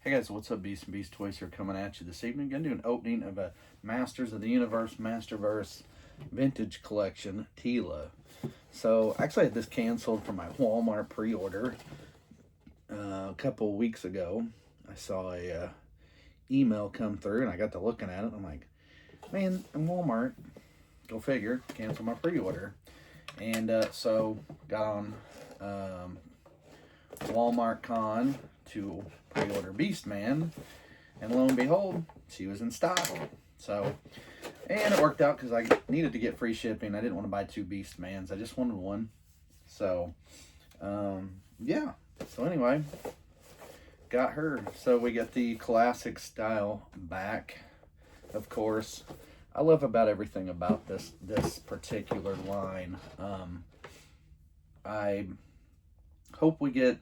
Hey guys, what's up? Beast and Beast Toys here coming at you this evening. Gonna do an opening of a Masters of the Universe Masterverse Vintage Collection Teela. So actually I had this canceled for my Walmart pre-order a couple of weeks ago. I saw a email come through and I got to looking at it. I'm like, man, in Walmart, go figure, cancel my pre-order. And so got on Walmart Con to pre-order Beastman, and lo and behold, she was in stock. So, and it worked out because I needed to get free shipping. I didn't want to buy two Beastmans. I just wanted one. So, yeah. So anyway, got her. So we got the classic style back, of course. I love about everything about this particular line. I hope we get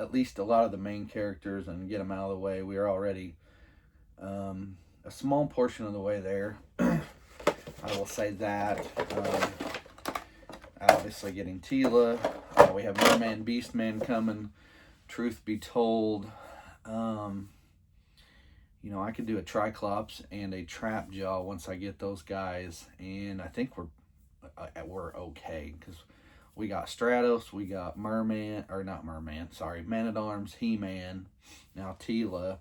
at least a lot of the main characters and get them out of the way. We are already a small portion of the way there. I will say that. Obviously getting Teela. We have Merman, Beastman coming. Truth be told, you know, I could do a Triclops and a Trap Jaw once I get those guys, and I think we're okay because we got Stratos, we got Merman, or not Merman, sorry, Man-at-Arms, He-Man, now Teela.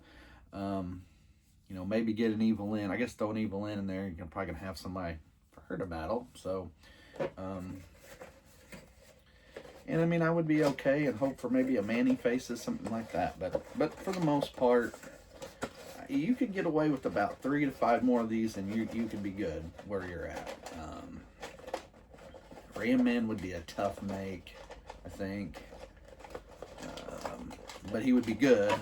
You know, maybe get an Evil Lyn. I guess throw an Evil Lyn in there. You're probably going to have somebody for her to battle. So, and I mean, I would be okay and hope for maybe a Manny Faces, something like that. But for the most part, you could get away with about 3 to 5 more of these and you could be good where you're at. Ram Man would be a tough make, I think. But he would be good.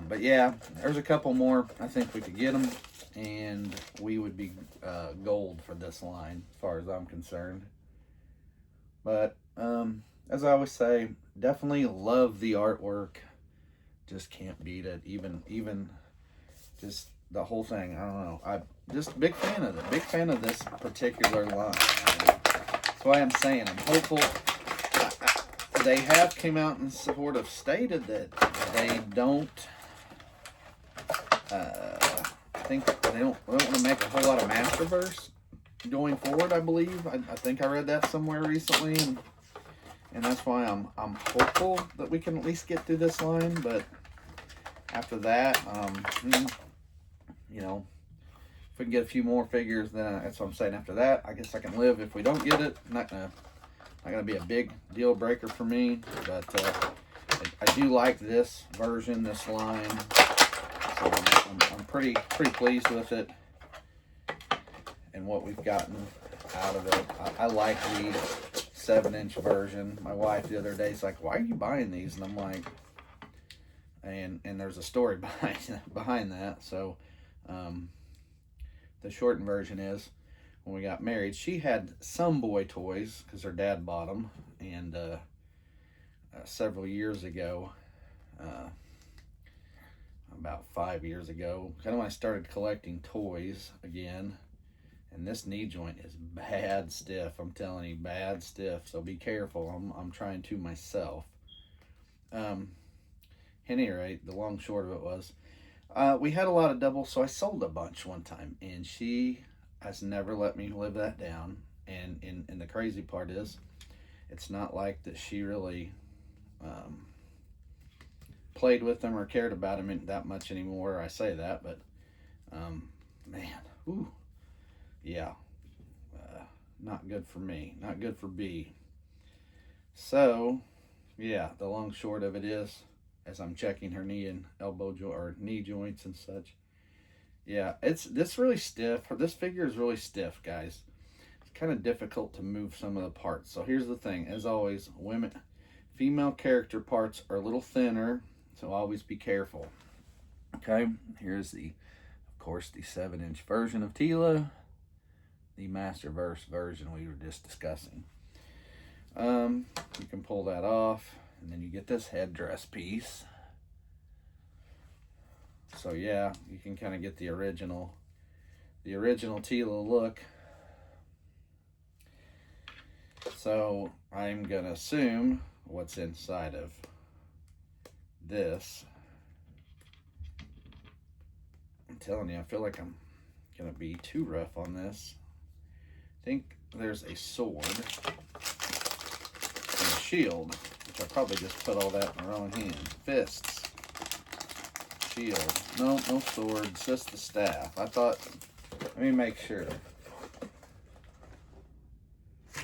But yeah, there's a couple more. I think we could get them, and we would be gold for this line, as far as I'm concerned. But as I always say, definitely love the artwork. Just can't beat it. Even just the whole thing. I don't know. I'm just big fan of it. Big fan of this particular line. That's why I'm saying I'm hopeful. They have came out and sort of stated that they don't. I think they don't want to make a whole lot of Masterverse going forward. I believe. I think I read that somewhere recently, and that's why I'm hopeful that we can at least get through this line. But after that, you know, if we can get a few more figures, then that's what I'm saying. After that, I guess I can live. If we don't get it, not gonna be a big deal breaker for me. But I do like this version, this line. So I'm pretty pleased with it and what we've gotten out of it. I like the 7-inch version. My wife the other day is like, "Why are you buying these?" And I'm like, and there's a story behind that. So the shortened version is, when we got married, she had some boy toys because her dad bought them, and several years ago, about 5 years ago, kind of when I started collecting toys again, and this knee joint is bad stiff. I'm telling you, bad stiff. So be careful. I'm trying to myself. At any rate, the long short of it was, we had a lot of doubles, so I sold a bunch one time, and she has never let me live that down. And the crazy part is, it's not like that she really played with them or cared about them that much anymore. I say that, but man, ooh, yeah, not good for me, not good for B. So yeah, the long short of it is, as I'm checking her knee and elbow joint or knee joints and such, yeah, this really stiff. This figure is really stiff, guys. It's kind of difficult to move some of the parts. So here's the thing, as always, female character parts are a little thinner, so always be careful. Okay, here's of course, the 7-inch version of Teela, the Masterverse version we were just discussing. You can pull that off, and then you get this headdress piece. So yeah, you can kind of get the original Teela look. So I'm gonna assume what's inside of this. I'm telling you, I feel like I'm gonna be too rough on this. I think there's a sword and a shield, which I probably just put all that in the wrong hand. Fists, shield, no sword, just the staff. I thought, let me make sure.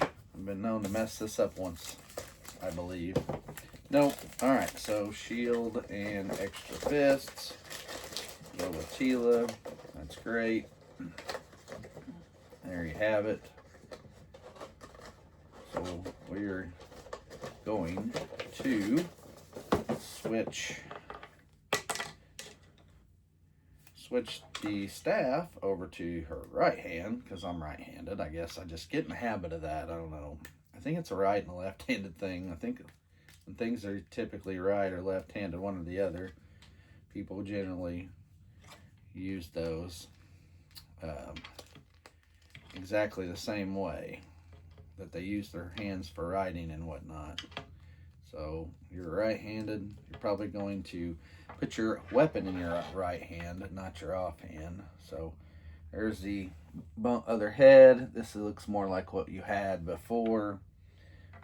I've been known to mess this up once, I believe. Nope. All right, so shield and extra fists. Go with Teela. That's great. There you have it. So we're going to switch the staff over to her right hand, because I'm right-handed. I guess I just get in the habit of that. I don't know. I think it's a right and a left-handed thing. I think when things are typically right or left-handed, one or the other, people generally use those exactly the same way that they use their hands for writing and whatnot. So you're right-handed, you're probably going to put your weapon in your right hand, not your offhand. So there's the other head. This looks more like what you had before.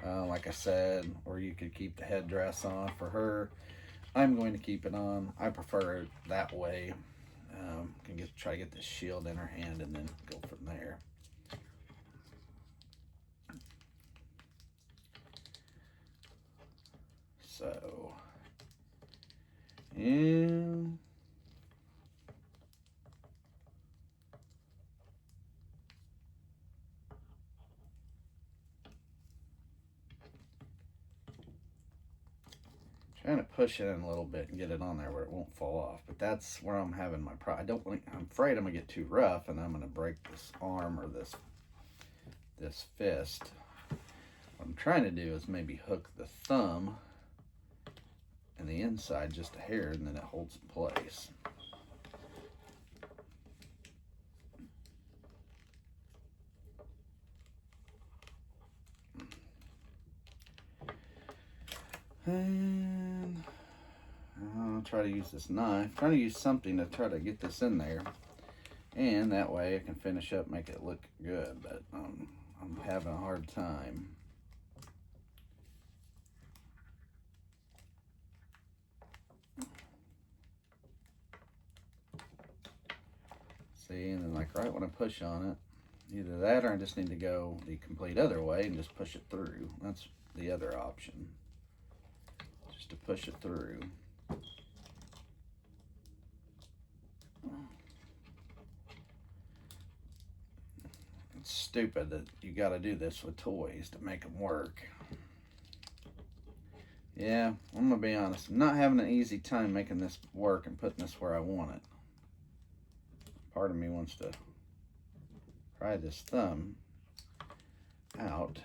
Like I said, or you could keep the headdress on for her. I'm going to keep it on. I prefer it that way. Can try to get the shield in her hand and then go from there. So, and trying to push it in a little bit and get it on there where it won't fall off. But that's where I'm having my problem. I'm afraid I'm gonna get too rough and I'm gonna break this arm or this fist. What I'm trying to do is maybe hook the thumb and the inside just a hair, and then it holds in place. And I'll try to use this knife. I'm trying to use something to try to get this in there, and that way I can finish up, make it look good. But I'm having a hard time. See, and then like right when I push on it, either that or I just need to go the complete other way and just push it through. That's the other option, just to push it through. It's stupid that you got to do this with toys to make them work. Yeah, I'm gonna be honest, I'm not having an easy time making this work and putting this where I want it. Part of me wants to pry this thumb out.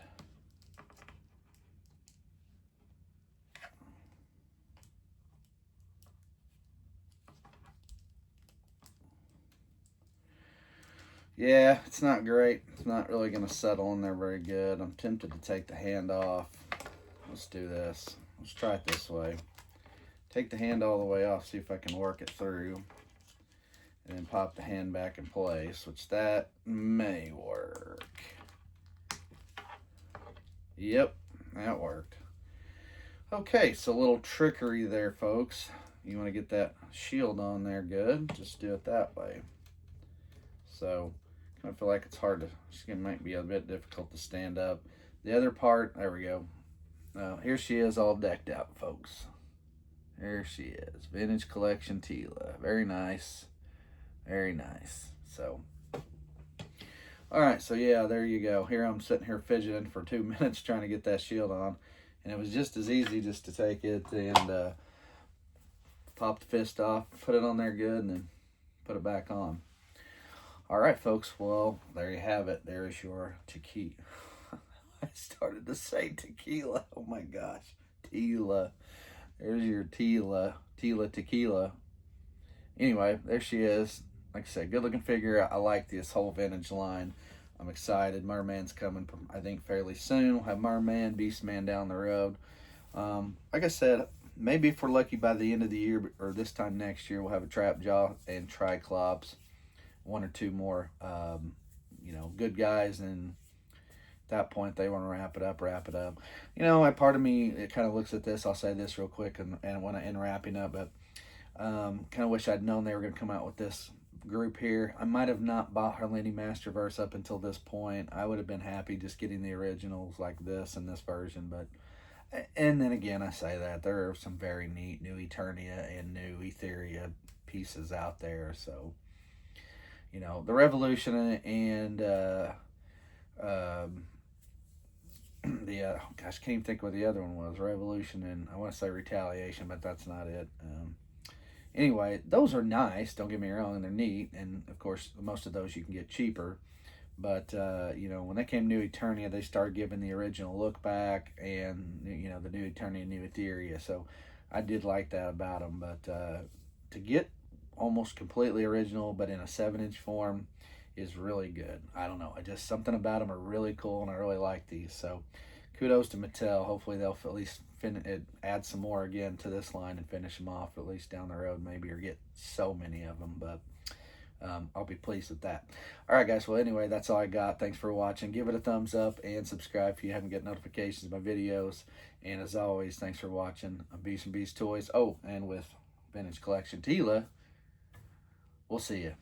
Yeah, it's not great. It's not really going to settle in there very good. I'm tempted to take the hand off. Let's do this. Let's try it this way. Take the hand all the way off, see if I can work it through. And then pop the hand back in place, which that may work. Yep, that worked. Okay, so a little trickery there, folks. You want to get that shield on there good, just do it that way. So, kind of feel like it's hard to, it might be a bit difficult to stand up. The other part, there we go. Here she is all decked out, folks. There she is. Vintage Collection Teela. Very nice. Very nice. So, all right. So, yeah, there you go. Here I'm sitting here fidgeting for 2 minutes trying to get that shield on. And it was just as easy just to take it and pop the fist off, put it on there good, and then put it back on. All right, folks. Well, there you have it. There is your tequila. I started to say tequila. Oh, my gosh. Teela. There's your Teela. Teela tequila. Anyway, there she is. Like I said, good looking figure. I like this whole vintage line. I'm excited. Merman's coming, I think, fairly soon. We'll have Merman, Beastman down the road. Like I said, maybe if we're lucky by the end of the year or this time next year, we'll have a trap jaw and triclops, one or two more, good guys. And at that point, they want to wrap it up, wrap it up. A part of me, it kind of looks at this. I'll say this real quick and when I end wrapping up, but kind of wish I'd known they were going to come out with this group here. I might have not bought Herlini Masterverse up until this point. I would have been happy just getting the originals like this and this version, but and then again, I say that there are some very neat new Eternia and new Etheria pieces out there. So, the Revolution and the gosh, can't even think what the other one was. Revolution and I want to say Retaliation, but that's not it. Anyway, those are nice. Don't get me wrong, and they're neat. And of course, most of those you can get cheaper. But when they came New Eternia, they started giving the original look back, and the New Eternia, New Etheria. So I did like that about them. But to get almost completely original, but in a 7-inch form, is really good. I don't know. Something about them are really cool, and I really like these. So kudos to Mattel. Hopefully they'll at least add some more again to this line and finish them off at least down the road, maybe, or get so many of them. But I'll be pleased with that. All right, guys. Well, anyway, that's all I got. Thanks for watching. Give it a thumbs up and subscribe if you haven't got notifications of my videos. And as always, thanks for watching. I'm Beast and Beast Toys. Oh, and with Vintage Collection Teela. We'll see you.